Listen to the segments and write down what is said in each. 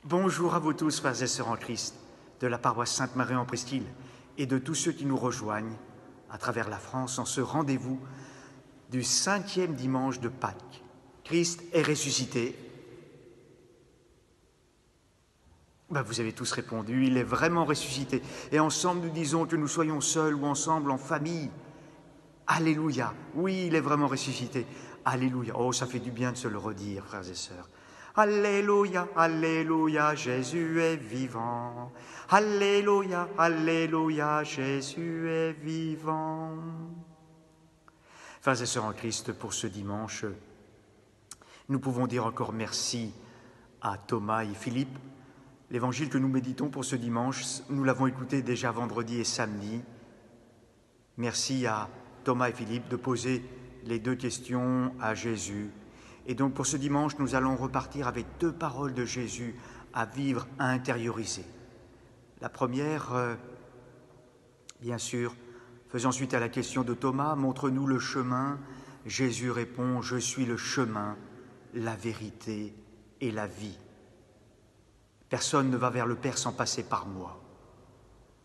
Bonjour à vous tous, frères et sœurs en Christ, de la paroisse Sainte-Marie en Presqu'île et de tous ceux qui nous rejoignent à travers la France en ce rendez-vous du 5e dimanche de Pâques. Christ est ressuscité. Vous avez tous répondu, il est vraiment ressuscité. Et ensemble, nous disons que nous soyons seuls ou ensemble en famille. Alléluia, oui, il est vraiment ressuscité. Alléluia, oh, ça fait du bien de se le redire, frères et sœurs. Alléluia, Alléluia, Jésus est vivant. Alléluia, Alléluia, Jésus est vivant. Frères et sœurs en Christ, pour ce dimanche, nous pouvons dire encore merci à Thomas et Philippe. L'évangile que nous méditons pour ce dimanche, nous l'avons écouté déjà vendredi et samedi. Merci à Thomas et Philippe de poser les deux questions à Jésus. Et donc pour ce dimanche, nous allons repartir avec deux paroles de Jésus à vivre, à intérioriser. La première, bien sûr, faisant suite à la question de Thomas, « Montre-nous le chemin ». Jésus répond « Je suis le chemin, la vérité et la vie. Personne ne va vers le Père sans passer par moi. »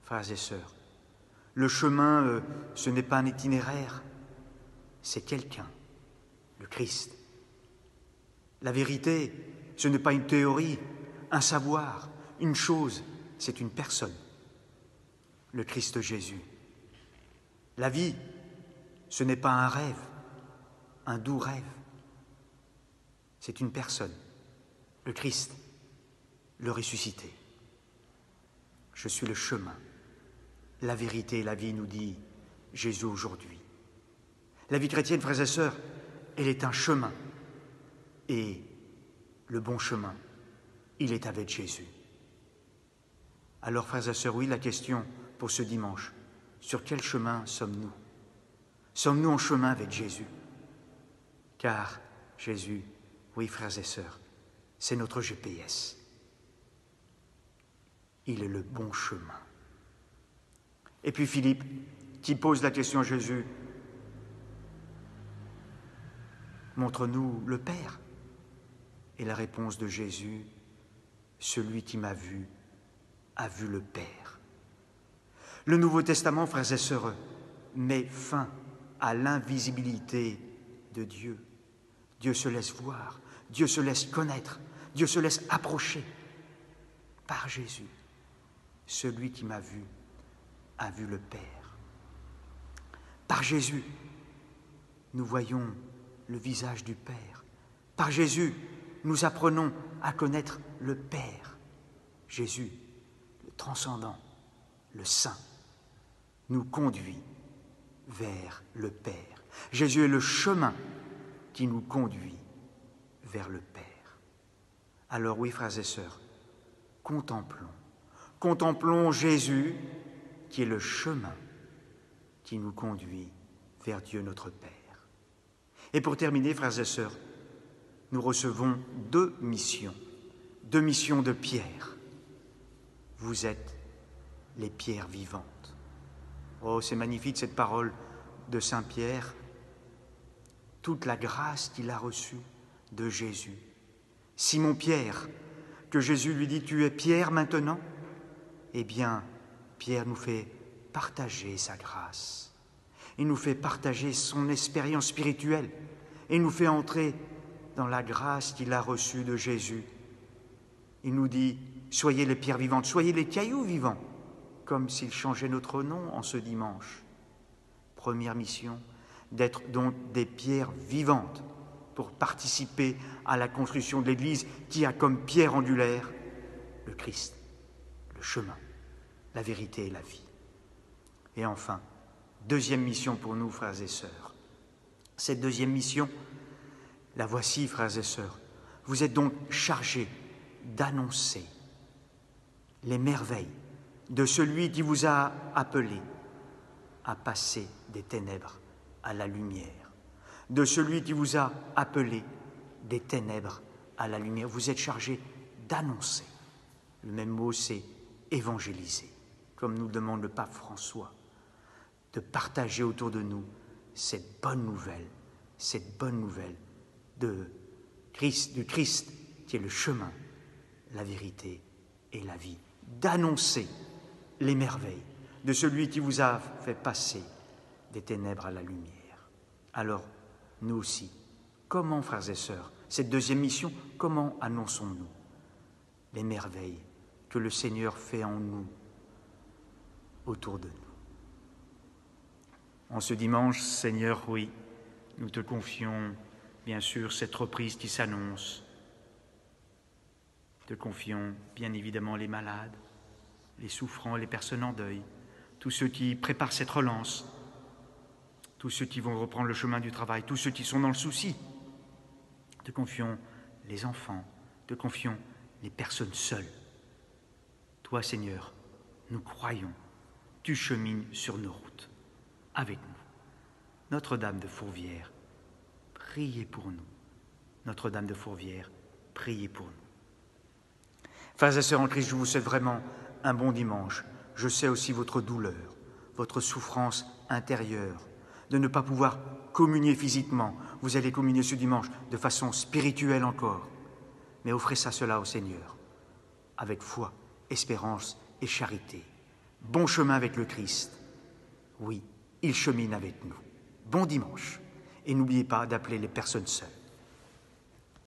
Frères et sœurs, le chemin, ce n'est pas un itinéraire, c'est quelqu'un, le Christ. La vérité, ce n'est pas une théorie, un savoir, une chose, c'est une personne, le Christ Jésus. La vie, ce n'est pas un rêve, un doux rêve, c'est une personne, le Christ, le ressuscité. Je suis le chemin, la vérité et la vie, nous dit Jésus aujourd'hui. La vie chrétienne, frères et sœurs, elle est un chemin. Et le bon chemin, il est avec Jésus. Alors, frères et sœurs, oui, la question pour ce dimanche, sur quel chemin sommes-nous? Sommes-nous en chemin avec Jésus? Car Jésus, oui, frères et sœurs, c'est notre GPS. Il est le bon chemin. Et puis Philippe, qui pose la question à Jésus, montre-nous le Père. Et la réponse de Jésus, celui qui m'a vu, a vu le Père. Le Nouveau Testament, frères et sœurs, met fin à l'invisibilité de Dieu. Dieu se laisse voir, Dieu se laisse connaître, Dieu se laisse approcher par Jésus. Celui qui m'a vu, a vu le Père. Par Jésus, nous voyons le visage du Père. Par Jésus, nous apprenons à connaître le Père. Jésus, le transcendant, le Saint, nous conduit vers le Père. Jésus est le chemin qui nous conduit vers le Père. Alors oui, frères et sœurs, contemplons Jésus qui est le chemin qui nous conduit vers Dieu notre Père. Et pour terminer, frères et sœurs, nous recevons deux missions de pierre. Vous êtes les pierres vivantes. Oh, c'est magnifique cette parole de Saint Pierre. Toute la grâce qu'il a reçue de Jésus. Simon-Pierre, que Jésus lui dit « Tu es Pierre maintenant ?» Eh bien, Pierre nous fait partager sa grâce. Il nous fait partager son expérience spirituelle et nous fait entrer dans la grâce qu'il a reçue de Jésus. Il nous dit, soyez les pierres vivantes, soyez les cailloux vivants, comme s'il changeait notre nom en ce dimanche. Première mission, d'être donc des pierres vivantes pour participer à la construction de l'Église qui a comme pierre angulaire le Christ, le chemin, la vérité et la vie. Et enfin, deuxième mission pour nous, frères et sœurs. Cette deuxième mission, la voici, frères et sœurs. Vous êtes donc chargés d'annoncer les merveilles de celui qui vous a appelé à passer des ténèbres à la lumière, de celui qui vous a appelé des ténèbres à la lumière. Vous êtes chargés d'annoncer. Le même mot, c'est évangéliser, comme nous le demande le pape François, de partager autour de nous cette bonne nouvelle du Christ qui est le chemin la vérité et la vie, d'annoncer les merveilles de celui qui vous a fait passer des ténèbres à la lumière. Alors, nous aussi, comment, frères et sœurs, cette deuxième mission, comment annonçons-nous les merveilles que le Seigneur fait en nous, autour de nous? En ce dimanche, Seigneur, oui, nous te confions bien sûr cette reprise qui s'annonce. Te confions bien évidemment les malades, les souffrants, les personnes en deuil, tous ceux qui préparent cette relance, tous ceux qui vont reprendre le chemin du travail, tous ceux qui sont dans le souci. Te confions les enfants, te confions les personnes seules. Toi, Seigneur, nous croyons, tu chemines sur nos routes, avec nous. Notre-Dame de Fourvière, priez pour nous. Notre-Dame de Fourvière, priez pour nous. Frères et sœurs en Christ, je vous souhaite vraiment un bon dimanche. Je sais aussi votre douleur, votre souffrance intérieure, de ne pas pouvoir communier physiquement. Vous allez communier ce dimanche de façon spirituelle encore. Mais offrez cela au Seigneur, avec foi, espérance et charité. Bon chemin avec le Christ. Oui, il chemine avec nous. Bon dimanche. Et n'oubliez pas d'appeler les personnes seules.